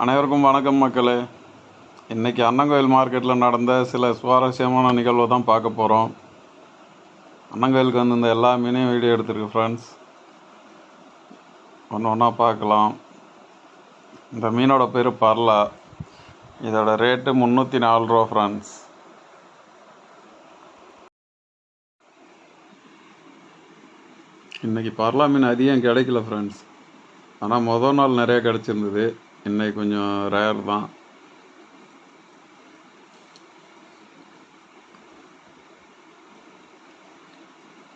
அனைவருக்கும் வணக்கம் மக்களே. இன்றைக்கி அண்ணங்கோயில் மார்க்கெட்டில் நடந்த சில சுவாரஸ்யமான நிகழ்வை தான் பார்க்க போகிறோம். அண்ணங்கோயிலுக்கு வந்து இந்த எல்லா மீனையும் வீடியோ எடுத்துருக்கு ஃப்ரெண்ட்ஸ். ஒன்று ஒன்றா பார்க்கலாம். இந்த மீனோட பேர் பர்லா. இதோட ரேட்டு 304 ரூபா ஃப்ரெண்ட்ஸ். இன்றைக்கி பர்லா மீன் அதிகம் கிடைக்கல ஃப்ரெண்ட்ஸ். ஆனால் மொதல் நாள் நிறைய கிடச்சிருந்தது. இன்றைக்கி கொஞ்சம் ரேர் தான்.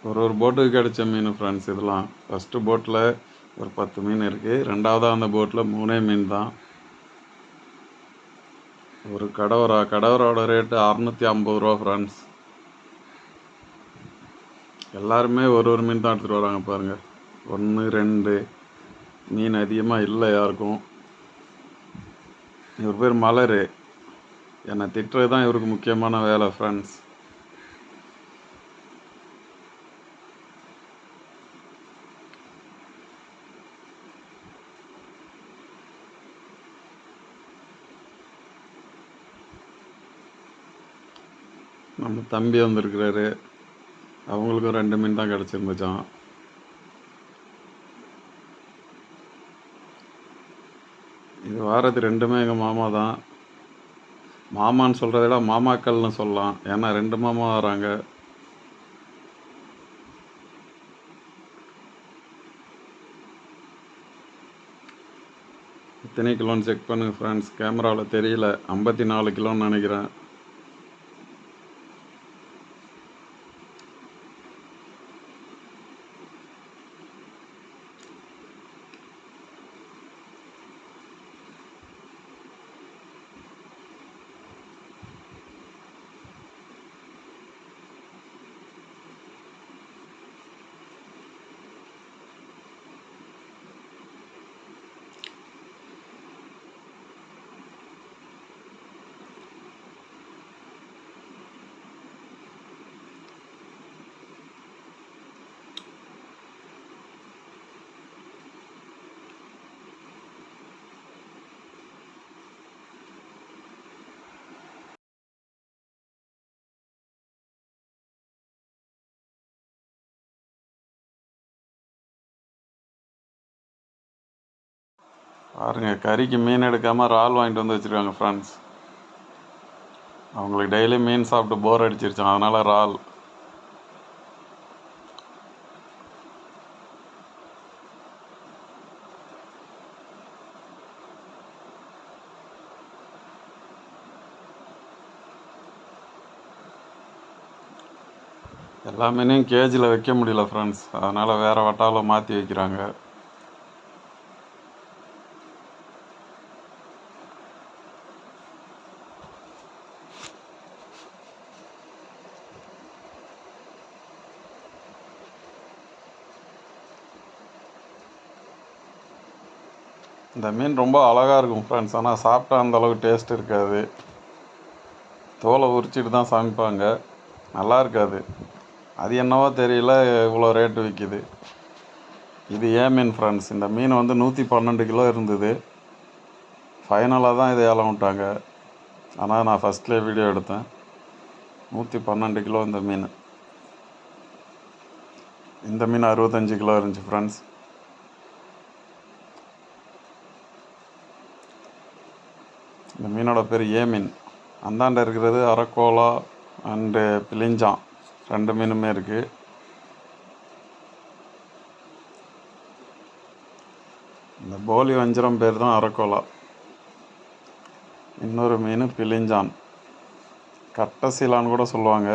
ஒரு போட்டுக்கு கிடைச்ச மீன் ஃப்ரெண்ட்ஸ். இதெல்லாம் ஃபஸ்ட்டு போட்டில் ஒரு 10 மீன் இருக்குது. ரெண்டாவதாக அந்த போட்டில் 3 மீன் தான். ஒரு கடவரோட ரேட்டு 650 ரூபா ஃப்ரெண்ட்ஸ். எல்லாருமே ஒரு மீன் தான் எடுத்துகிட்டு வராங்க பாருங்கள். 1 2 மீன் அதிகமாக இல்லை யாருக்கும். இவர் பேர் மலர். என்னை திட்டுறது தான் இவருக்கு முக்கியமான வேலை ஃப்ரெண்ட்ஸ். நம்ம தம்பி வந்திருக்கிறாரு. அவங்களுக்கும் 2 மீன் தான் கிடச்சிருந்துச்சான். இது வாரது 2மே எங்கள் மாமா தான். மாமான்னு சொல்கிறத விட மாமாக்கள்னு சொல்லலாம். ஏன்னா 2 மாமா வராங்க. எத்தனை கிலோன்னு செக் பண்ணுங்கள் ஃப்ரெண்ட்ஸ். கேமராவில் தெரியல. 54 கிலோன்னு நினைக்கிறேன். பாருங்கள், கறிக்கு மீன் எடுக்காமல் இறால் வாங்கிட்டு வந்து வச்சுருக்காங்க ஃப்ரெண்ட்ஸ். அவங்களுக்கு டெய்லி மீன் சாப்பிட்டு போர் அடிச்சிருச்சான். அதனால் இறால். எல்லா மீனையும் கேஜில் வைக்க முடியல ஃப்ரெண்ட்ஸ். அதனால் வேறு வட்டாவில் மாற்றி வைக்கிறாங்க. இந்த மீன் ரொம்ப அழகாக இருக்கும் ஃப்ரெண்ட்ஸ். ஆனால் சாப்பிட்டா அந்தளவுக்கு டேஸ்ட் இருக்காது. தோலை உரிச்சிட்டு தான் சமைப்பாங்க. நல்லா இருக்காது. அது என்னவோ தெரியல, இவ்வளோ ரேட்டு விற்கிது. இது ஏன் மீன் ஃப்ரெண்ட்ஸ். இந்த மீன் வந்து 112 கிலோ இருந்தது. ஃபைனலாக தான் இதை ஏலம் விட்டாங்க. ஆனால் நான் ஃபஸ்ட்லேயே வீடியோ எடுத்தேன். 112 கிலோ இந்த மீன். இந்த மீன் 65 கிலோ இருந்துச்சு ஃப்ரெண்ட்ஸ். இந்த மீனோட பேர் மீன். அந்தாண்ட இருக்கிறது அரக்கோலா அண்டு பிலிஞ்சான். 2 மீனுமே இருக்குது. இந்த போலி வஞ்சிரம் பேர் தான் அரக்கோலா. இன்னொரு மீன் பிலிஞ்சான். கட்டசீலான்னு கூட சொல்லுவாங்க.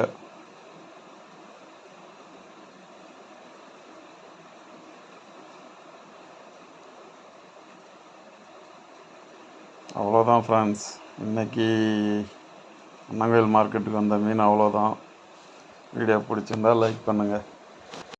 அவ்வளோதான் ஃப்ரெண்ட்ஸ். இன்றைக்கி அண்ணங்கோயில் மார்க்கெட்டுக்கு வந்த மீன் அவ்வளோதான். வீடியோ பிடிச்சிருந்தால் லைக் பண்ணுங்கள்.